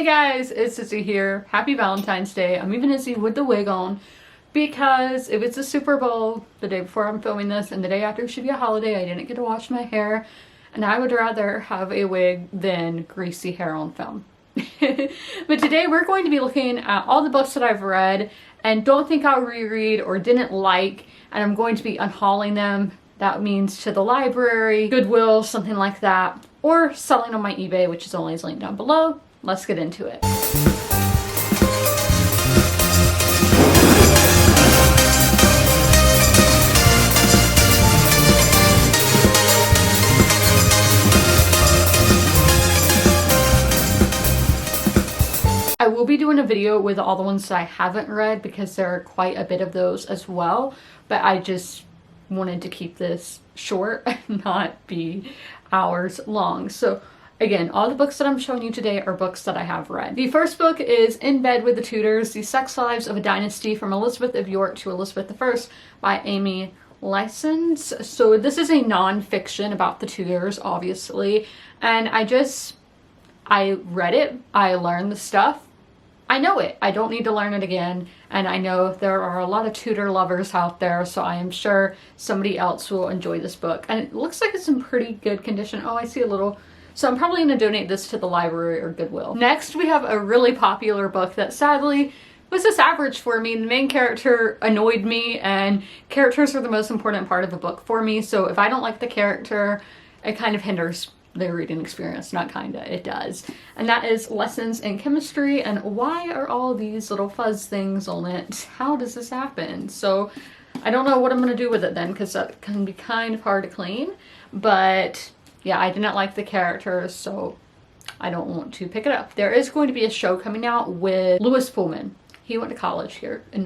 Hey guys, it's Izzy here. Happy Valentine's Day. I'm even Izzy with the wig on because if it's the Super Bowl the day before I'm filming this and the day after should be a holiday, I didn't get to wash my hair and I would rather have a wig than greasy hair on film. But today we're going to be looking at all the books that I've read and don't think I'll reread or didn't like, and I'm going to be unhauling them. That means to the library, Goodwill, something like that, or selling on my eBay, which is always linked down below. Let's get into it. I will be doing a video with all the ones that I haven't read because there are quite a bit of those as well, but I just wanted to keep this short and not be hours long. So again, all the books that I'm showing you today are books that I have read. The first book is In Bed with the Tudors, The Sex Lives of a Dynasty from Elizabeth of York to Elizabeth I by Amy License. So this is a non-fiction about the Tudors, obviously, and I read it, I learned the stuff, I know it. I don't need to learn it again, and I know there are a lot of Tudor lovers out there, so I am sure somebody else will enjoy this book. And it looks like it's in pretty good condition. Oh, I see a little... So I'm probably going to donate this to the library or Goodwill. Next, we have a really popular book that sadly was just average for me. The main character annoyed me, and characters are the most important part of a book for me, so if I don't like the character, it kind of hinders the reading experience. Not kinda, it does. And that is Lessons in Chemistry. And why are all these little fuzz things on it? How does this happen? So I don't know what I'm going to do with it then, because that can be kind of hard to clean, but yeah, I didn't like the characters, so I don't want to pick it up. There is going to be a show coming out with Lewis Pullman. He went to college here in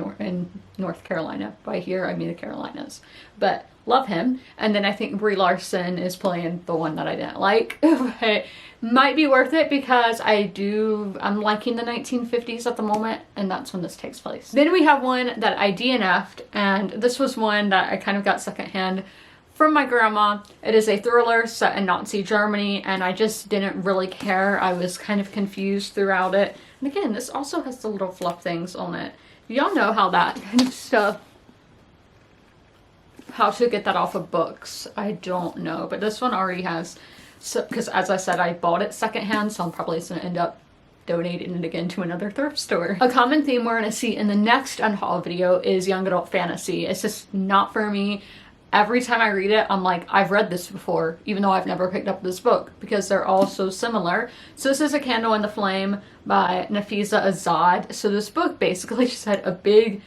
North Carolina. By here, I mean the Carolinas. But love him. And then I think Brie Larson is playing the one that I didn't like. But might be worth it because I'm liking the 1950s at the moment, and that's when this takes place. Then we have one that I DNF'd, and this was one that I kind of got secondhand from my grandma. It is a thriller set in Nazi Germany, and I just didn't really care. I was kind of confused throughout it. And again, this also has the little fluff things on it. Y'all know how that kind of stuff, how to get that off of books. I don't know, but this one already has, because as I said, I bought it secondhand, so I'm probably just going to end up donating it again to another thrift store. A common theme we're going to see in the next unhaul video is young adult fantasy. It's just not for me. Every time I read it, I'm like, I've read this before, even though I've never picked up this book, because they're all so similar. So this is A Candle in the Flame by Nafisa Azad. So this book basically just had a big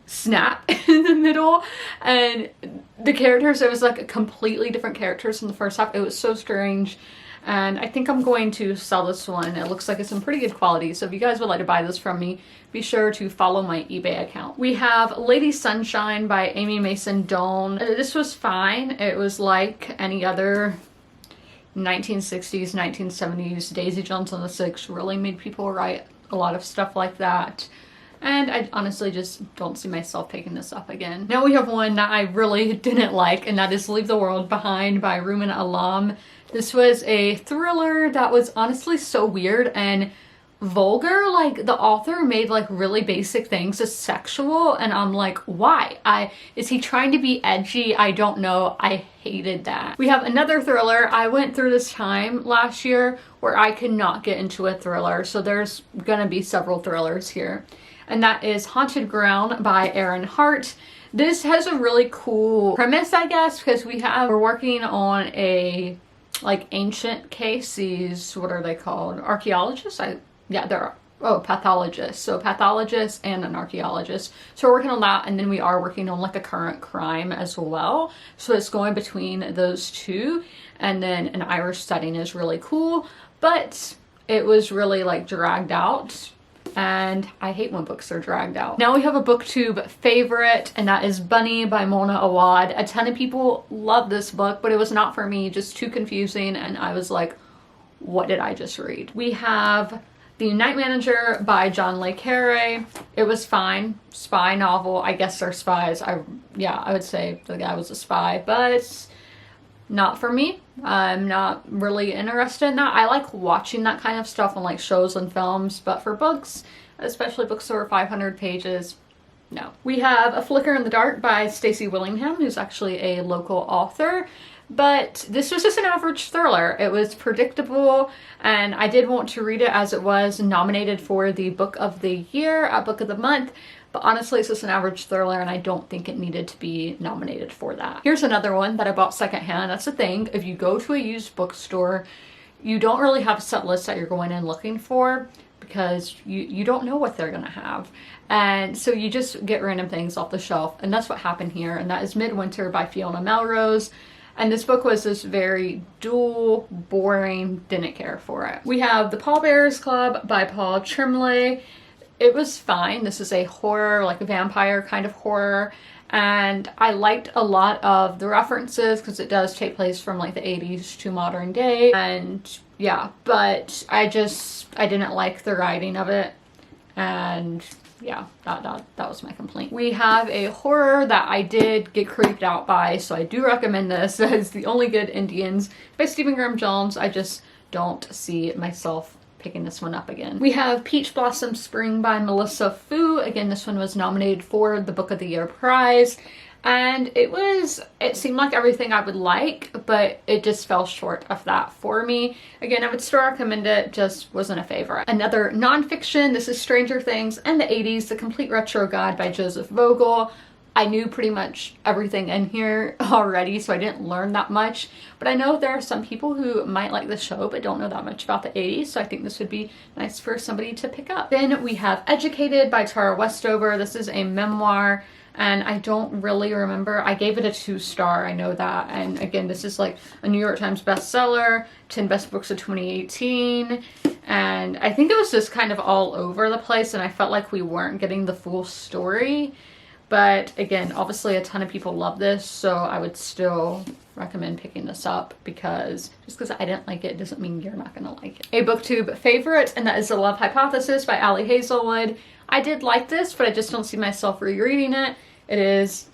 snap in the middle, and the characters, it was like completely different characters from the first half. It was so strange. And I think I'm going to sell this one. It looks like it's in pretty good quality. So if you guys would like to buy this from me, be sure to follow my eBay account. We have Lady Sunshine by Amy Mason Doan. This was fine. It was like any other 1960s, 1970s. Daisy Jones and the Six really made people write a lot of stuff like that. And I honestly just don't see myself picking this up again. Now we have one that I really didn't like, and that is Leave the World Behind by Rumen Alam. This was a thriller that was honestly so weird and vulgar. Like, the author made like really basic things as sexual, and I'm like, why? Is he trying to be edgy? I don't know. I hated that. We have another thriller. I went through this time last year where I could not get into a thriller, so there's gonna be several thrillers here. And that is Haunted Ground by Erin Hart. This has a really cool premise, I guess, because we're working on a like ancient case. These, what are they called? Archaeologists? Yeah, they're, oh, pathologists. So pathologist and an archaeologist. So we're working on that, and then we are working on like a current crime as well. So it's going between those two, and then an Irish setting is really cool, but it was really like dragged out. And I hate when books are dragged out. Now we have a booktube favorite, and that is Bunny by Mona Awad. A ton of people love this book, but it was not for me, just too confusing, and I was like, what did I just read? We have The Night Manager by John Le Carre. It was fine. Spy novel. I guess they're spies. I would say the guy was a spy, but not for me. I'm not really interested in that. I like watching that kind of stuff on like shows and films, but for books, especially books over 500 pages, no. We have A Flicker in the Dark by Stacey Willingham, who's actually a local author. But this was just an average thriller. It was predictable, and I did want to read it as it was nominated for the Book of the Year at Book of the Month. But honestly, it's just an average thriller, and I don't think it needed to be nominated for that. Here's another one that I bought secondhand. That's the thing. If you go to a used bookstore, you don't really have a set list that you're going in looking for, because you don't know what they're gonna have. And so you just get random things off the shelf, and that's what happened here. And that is Midwinter by Fiona Melrose. And this book was just very dull, boring, didn't care for it. We have The Pallbearers Club by Paul Trimley. It was fine. This is a horror, like a vampire kind of horror. And I liked a lot of the references because it does take place from like the 80s to modern day. And yeah, but I didn't like the writing of it. And yeah, that was my complaint. We have a horror that I did get creeped out by, so I do recommend this. It's The Only Good Indians by Stephen Graham Jones. I just don't see myself picking this one up again. We have Peach Blossom Spring by Melissa Fu. Again, this one was nominated for the Book of the Year prize. And it seemed like everything I would like, but it just fell short of that for me. Again, I would still recommend it, just wasn't a favorite. Another nonfiction, this is Stranger Things and the 80s, The Complete Retro Guide by Joseph Vogel. I knew pretty much everything in here already, so I didn't learn that much. But I know there are some people who might like the show but don't know that much about the 80s, so I think this would be nice for somebody to pick up. Then we have Educated by Tara Westover. This is a memoir. And I don't really remember. I gave it a 2-star, I know that. And again, this is like a New York Times bestseller, 10 best books of 2018. And I think it was just kind of all over the place, and I felt like we weren't getting the full story. But again, obviously a ton of people love this, so I would still recommend picking this up, because just because I didn't like it doesn't mean you're not gonna like it. A booktube favorite, and that is The Love Hypothesis by Ali Hazelwood. I did like this, but I just don't see myself rereading it. It is,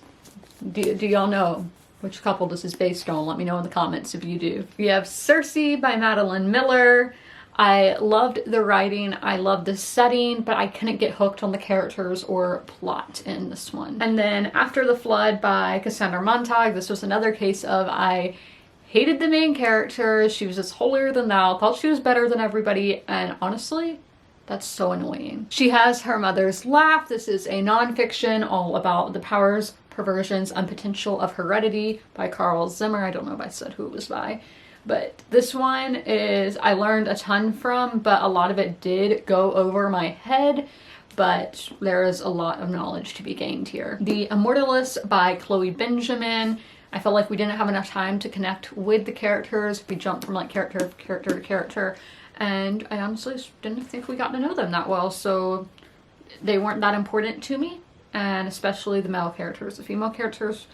do y'all know which couple this is based on? Let me know in the comments if you do. We have Circe by Madeline Miller. I loved the writing, I loved the setting, but I couldn't get hooked on the characters or plot in this one. And then After the Flood by Cassandra Montag. This was another case of I hated the main character. She was just holier than thou, thought she was better than everybody, and honestly, that's so annoying. She Has Her Mother's Laugh. This is a nonfiction all about the powers, perversions, and potential of heredity by Carl Zimmer. I don't know if I said who it was by. But this one is, I learned a ton from, but a lot of it did go over my head. But there is a lot of knowledge to be gained here. The Immortalist by Chloe Benjamin. I felt like we didn't have enough time to connect with the characters. We jumped from like character to character. And I honestly didn't think we got to know them that well, so they weren't that important to me, and especially the male characters. The female characters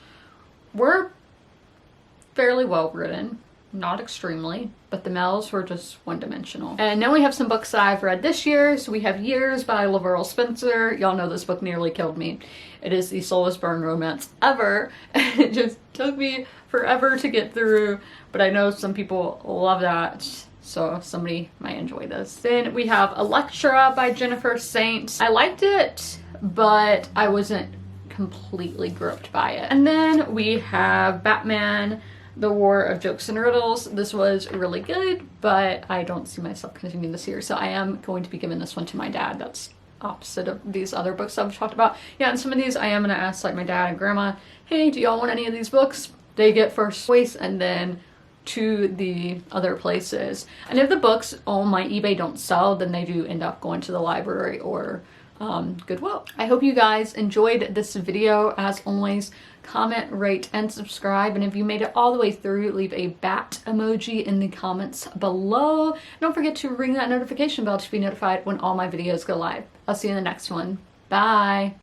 were fairly well written, not extremely, but the males were just one-dimensional. And then we have some books that I've read this year. So we have Years by Laverell Spencer. Y'all know this book nearly killed me. It is the slowest burn romance ever. It just took me forever to get through, but I know some people love that, so somebody might enjoy this. Then we have Electra by Jennifer Saint. I liked it, but I wasn't completely gripped by it. And then we have Batman, The War of Jokes and Riddles. This was really good, but I don't see myself continuing this year, so I am going to be giving this one to my dad. That's opposite of these other books I've talked about. Yeah, and some of these I am gonna ask like my dad and grandma, hey, do y'all want any of these books? They get first place, and then to the other places. And if the books on my eBay don't sell, then they do end up going to the library or Goodwill. I hope you guys enjoyed this video. As always, comment, rate, and subscribe. And if you made it all the way through, leave a bat emoji in the comments below. Don't forget to ring that notification bell to be notified when all my videos go live. I'll see you in the next one. Bye!